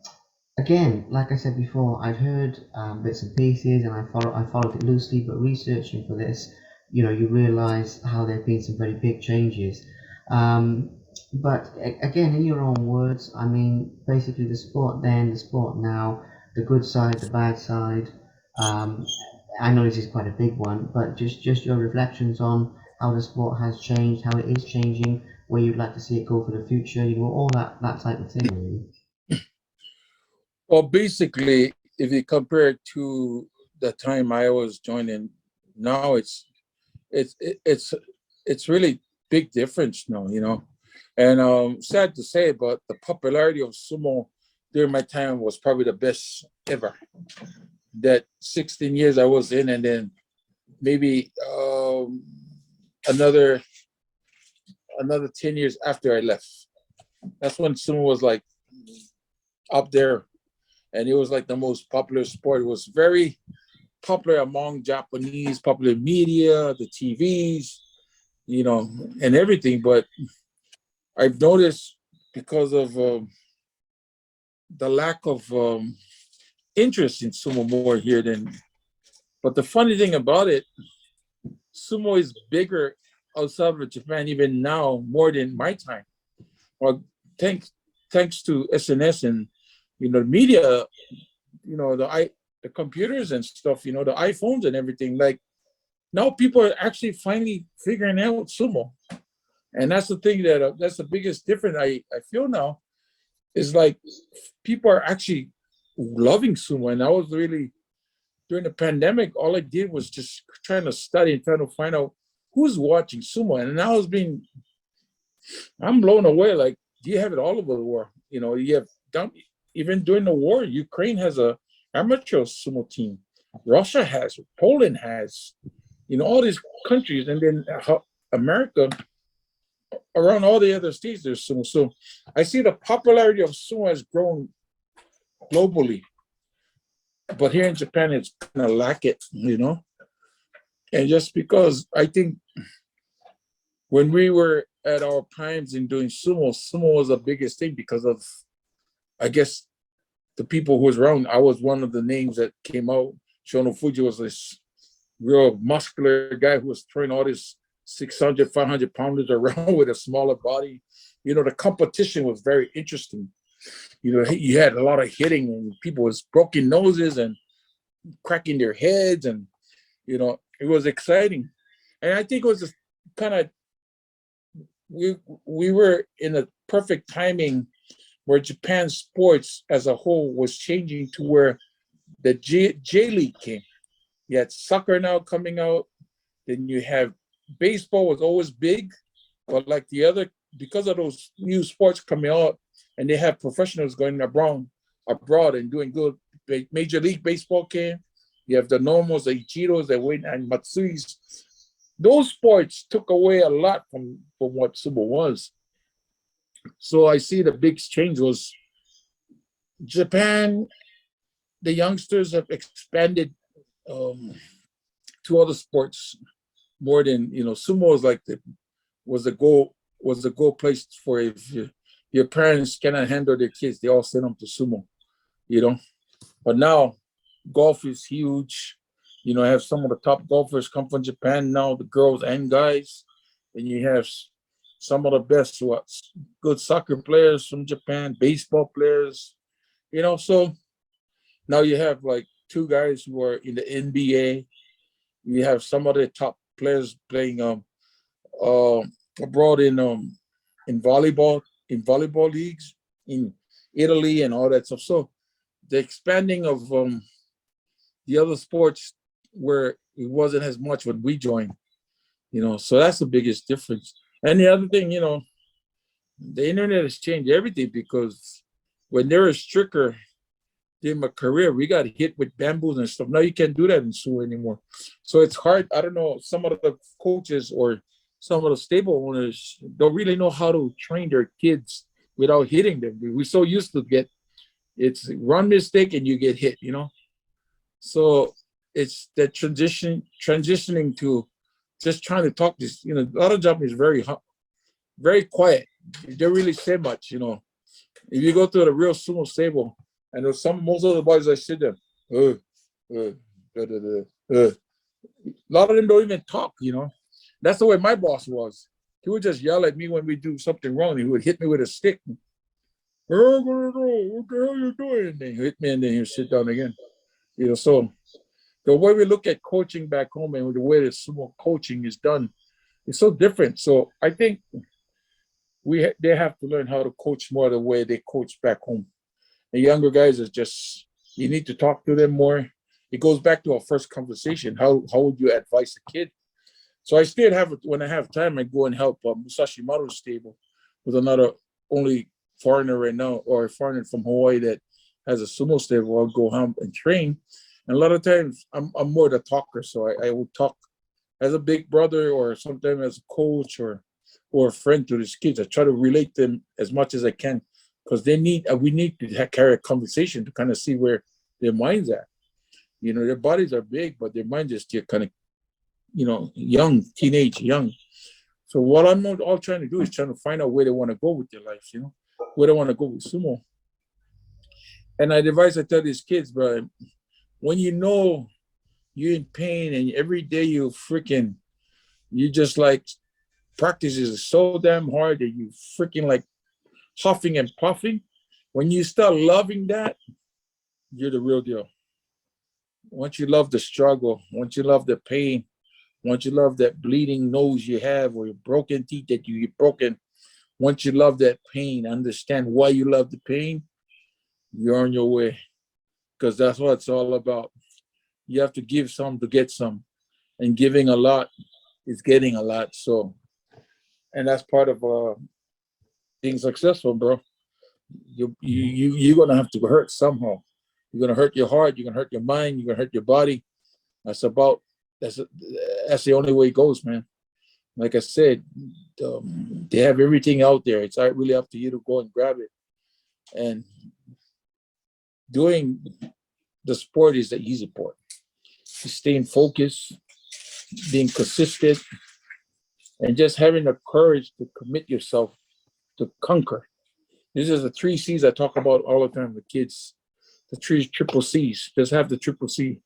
Again, like I said before, I've heard bits and pieces, and I followed it loosely. But researching for this, you realise how there have been some very big changes. Um, but again, in your own words, I mean, basically the sport then, the sport now, the good side, the bad side. Um, I know this is quite a big one, but just your reflections on how the sport has changed, how it is changing, where you'd like to see it go for the future. All that type of thing, really. Well, basically, if you compare it to the time I was joining, now it's it's really big difference now. You know, And sad to say, but the popularity of sumo during my time was probably the best ever. That 16 years I was in, and then maybe another 10 years after I left. That's when sumo was like up there, and it was like the most popular sport. It was very popular among Japanese popular media, the TVs, and everything. But I've noticed because of the lack of interest in sumo more here than. But the funny thing about it, sumo is bigger outside of Japan even now more than my time. Well, thanks to SNS and media, the computers and stuff, the iPhones and everything. Like now, people are actually finally figuring out sumo, and that's the thing that's the biggest difference I feel now is like people are actually loving sumo, and I was really during the pandemic, all I did was just trying to study and trying to find out who's watching sumo. And I'm blown away. Like, you have it all over the world. You have even during the war, Ukraine has a amateur sumo team. Russia has, Poland has, all these countries, and then America, around all the other states, there's sumo. So I see the popularity of sumo has grown globally. But here in Japan, it's kind of lack it, And just because I think when we were at our primes in doing sumo was the biggest thing because of, I guess, the people who was around. I was one of the names that came out. Shono Fuji was this real muscular guy who was throwing all these 600, 500 pounders around with a smaller body. The competition was very interesting. You had a lot of hitting and people with broken noses and cracking their heads, and it was exciting. And I think it was just kind of we were in a perfect timing where Japan's sports as a whole was changing to where the J League came. You had soccer now coming out, then you have baseball was always big, but like the other, because of those new sports coming out, and they have professionals going abroad and doing good. Major League Baseball came. You have the normals, the Ichiros, the Wayne and Matsuis. Those sports took away a lot from what sumo was. So I see the big change was Japan. The youngsters have expanded to other sports more than sumo was like was the goal place for if your parents cannot handle their kids, they all send them to sumo, But now golf is huge. I have some of the top golfers come from Japan now, the girls and guys. And you have some of the best good soccer players from Japan, baseball players, So now you have like two guys who are in the NBA. You have some of the top players playing abroad in volleyball leagues in Italy and all that stuff. So the expanding of the other sports where it wasn't as much when we joined, so that's the biggest difference. And the other thing, the internet has changed everything because when they were stricter in my career, we got hit with bamboos and stuff. Now you can't do that in Sumo anymore. So it's hard. I don't know, some of the coaches or some of the stable owners don't really know how to train their kids without hitting them. We're so used to it's run mistake and you get hit, So it's that transitioning to just trying to talk this, a lot of Japanese very very quiet. They don't really say much, If you go to the real sumo stable, and most of the boys I sit there, a lot of them don't even talk, That's the way my boss was. He would just yell at me when we do something wrong. He would hit me with a stick. What the hell are you doing? And then he hit me and then he'd sit down again. So the way we look at coaching back home and the way that sumo coaching is done is so different. So I think they have to learn how to coach more the way they coach back home. The younger guys is just, you need to talk to them more. It goes back to our first conversation. How would you advise a kid? So I still have, when I have time, I go and help Musashi Maru's stable. with another only foreigner right now, or a foreigner from Hawaii that has a sumo stable. I'll go home and train. And a lot of times I'm more the talker. So I will talk as a big brother, or sometimes as a coach, or a friend to these kids. I try to relate them as much as I can, because we need to carry a conversation to kind of see where their mind's at. You know, their bodies are big, but their minds are still kind of, young, teenage, young. So what I'm all trying to do is trying to find out where they want to go with their life, where they want to go with sumo. And the advice I tell these kids, bro, when you know you're in pain and every day you just like practice is so damn hard that you freaking like huffing and puffing. When you start loving that, you're the real deal. Once you love the struggle, once you love the pain, once you love that bleeding nose you have, or your broken teeth that you've broken, once you love that pain, understand why you love the pain, you're on your way. Because that's what it's all about. You have to give some to get some. And giving a lot is getting a lot. So, and that's part of being successful, bro. You're gonna have to hurt somehow. You're gonna hurt your heart. You're gonna hurt your mind. You're gonna hurt your body. That's about that's that's the only way it goes, man. Like I said, they have everything out there. It's really up to you to go and grab it. And doing the sport is the easy part. Just staying focused, being consistent, and just having the courage to commit yourself to conquer. These are the 3 C's I talk about all the time with kids. The 3 triple C's. Just have the triple C.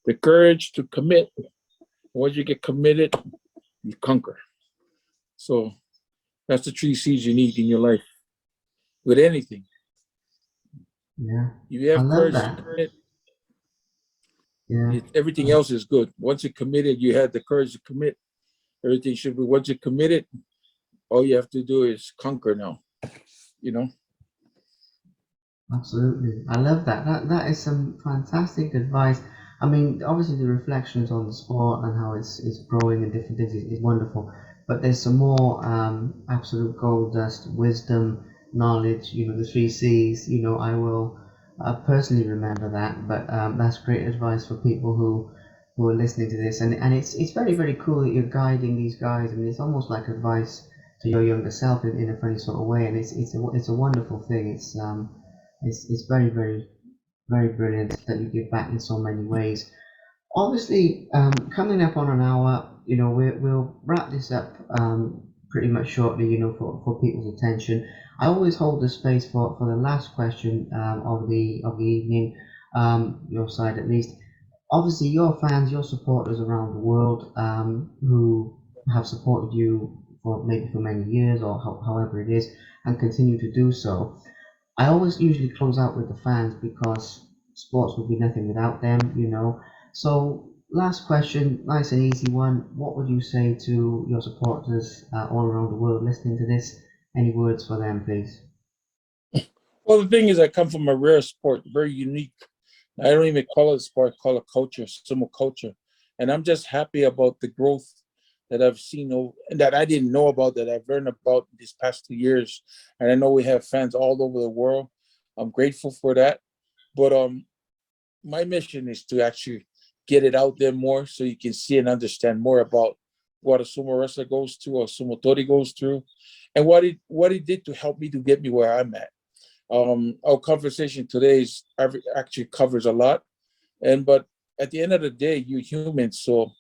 The courage to commit. Once you get committed, you conquer. So that's the 3 C's you need in your life with anything. Yeah, If you I have love courage to that. commit, Yeah, everything else is good. Once you're committed, you had the courage to commit. Everything should be. Once you're committed, all you have to do is conquer now. You know. absolutely. I love that. That is some fantastic advice. I mean, obviously the reflections on the sport and how it's growing and different things is wonderful. But there's some more absolute gold dust, wisdom, knowledge. The 3 C's. I will personally remember that. But that's great advice for people who are listening to this. And it's very very cool that you're guiding these guys. I mean, it's almost like advice to your younger self in a funny sort of way. And it's a wonderful thing. It's very, very, very brilliant that you give back in so many ways. Obviously, coming up on an hour, we'll wrap this up pretty much shortly, for people's attention. I always hold the space for the last question of the evening, your side at least. Obviously, your fans, your supporters around the world, who have supported you for many years or however it is, and continue to do so. I always usually close out with the fans because sports would be nothing without them. So, last question, nice and easy one. What would you say to your supporters all around the world listening to this? Any words for them, please? Well, the thing is, I come from a rare sport, very unique. I don't even call it a sport, I call it culture, sumo culture. And I'm just happy about the growth that I've seen and that I didn't know about, that I've learned about these past 2 years. And I know we have fans all over the world. I'm grateful for that. But my mission is to actually get it out there more so you can see and understand more about what a sumo wrestler goes through, or sumo tori goes through, and what it did to help me to get me where I'm at. Our conversation today actually covers a lot, but at the end of the day, you're human. So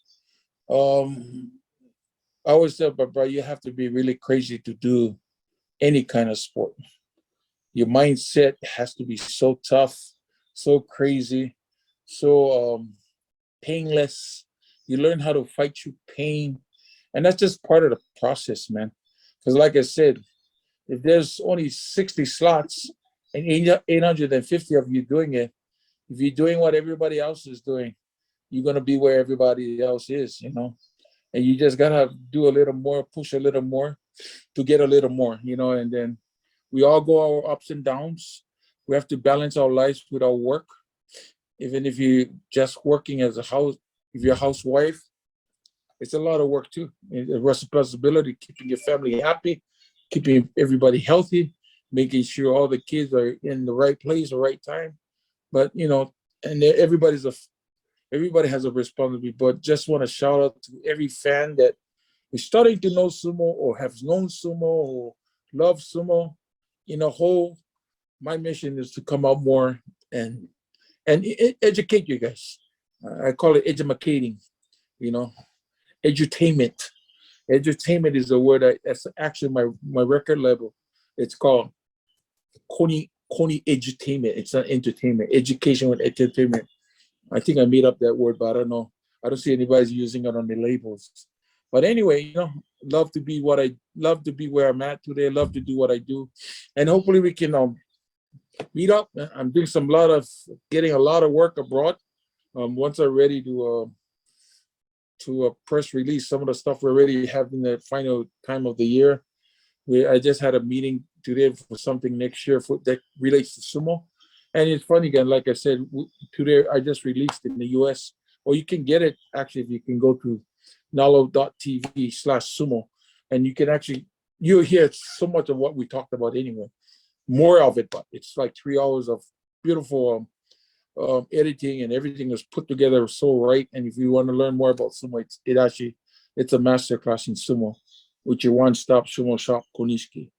um, I always tell my brother, you have to be really crazy to do any kind of sport. Your mindset has to be so tough, so crazy, so painless. You learn how to fight through pain, and that's just part of the process, man. Because, like I said, if there's only 60 slots and 850 of you doing it, if you're doing what everybody else is doing, you're gonna be where everybody else is. And you just gotta do a little more, push a little more to get a little more. And then we all go our ups and downs. We have to balance our lives with our work. Even if you're just working as if you're a housewife, it's a lot of work too. A responsibility, keeping your family happy, keeping everybody healthy, making sure all the kids are in the right place, the right time. But and everybody has a responsibility. But just want to shout out to every fan that is starting to know sumo or has known sumo or love sumo. Whole my mission is to come out more and educate you guys. I call it educating. You know, edutainment. Edutainment is a word that's actually my record label. It's called Koni edutainment. It's not entertainment. Education with entertainment. I think I made up that word, but I don't know. I don't see anybody using it on the labels. But anyway, love to be where I'm at today. Love to do what I do, and hopefully we can meet up. I'm doing getting a lot of work abroad. Once I'm ready to press release some of the stuff we're already having the final time of the year. I just had a meeting today for something next year that relates to sumo. And it's funny again, like I said, today I just released in the US, or you can get it actually if you can go to nalo.tv/sumo, and you can you'll hear so much of what we talked about anyway. More of it, but it's like 3 hours of beautiful editing, and everything is put together so right. And if you want to learn more about sumo, it's a masterclass in sumo, with your one-stop sumo shop, Konishiki.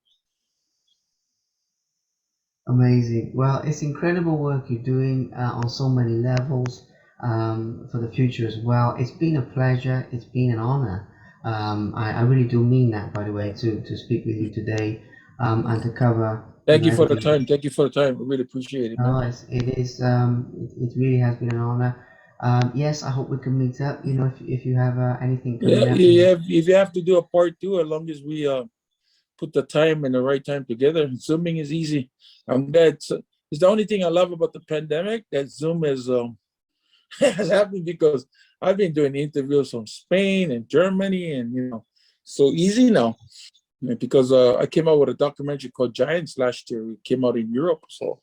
Amazing. Well, it's incredible work you're doing on so many levels for the future as well. It's been a pleasure. It's been an honor. I really do mean that, by the way, to speak with you today and to cover. Thank you for the Everything. time. Thank you for the time. I really appreciate it, man. No, it really has been an honor. Yes, I hope we can meet up. If you have anything Yeah, coming up. if you have to do a part two, as long as we put the time and the right time together, Zooming is easy. I'm glad. It's the only thing I love about the pandemic, that Zoom is has happened, because I've been doing interviews from Spain and Germany, and so easy now. Because I came out with a documentary called Giants last year. It came out in Europe, so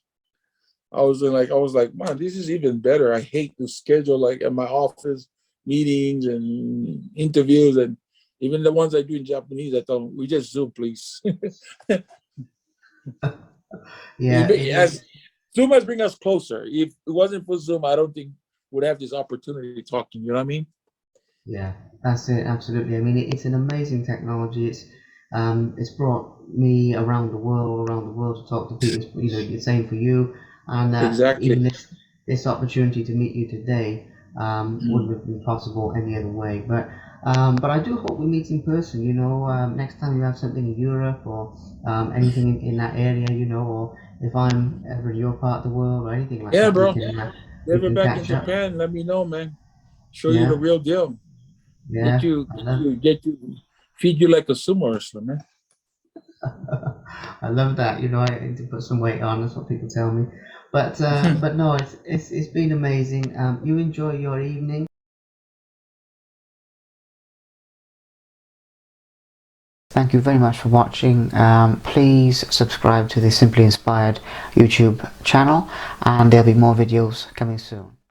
I was like, man, this is even better. I hate to schedule like at my office meetings and interviews, and even the ones I do in Japanese. I tell them, we just Zoom, please. Yeah, it As is. Zoom has bring us closer. If it wasn't for Zoom, I don't think we'd have this opportunity talking. You know what I mean? Yeah, that's it. Absolutely. I mean, it's an amazing technology. It's brought me around the world, all around the world, to talk to people. The same for you, and even Exactly. this opportunity to meet you today wouldn't Mm. have been possible any other way. But I do hope we meet in person. Next time you have something in Europe or anything in that area, or if I'm ever in your part of the world or anything like Yeah, that, bro. we Ever can back in catch up. Japan, let me know, man. Show you the Yeah, real deal. Get yeah. you, get you, get you, feed you like a sumo wrestler, man. I love that. I need to put some weight on. That's what people tell me. But no, it's been amazing. You enjoy your evening. Thank you very much for watching. Please subscribe to the Simply Inspired YouTube channel, and there'll be more videos coming soon.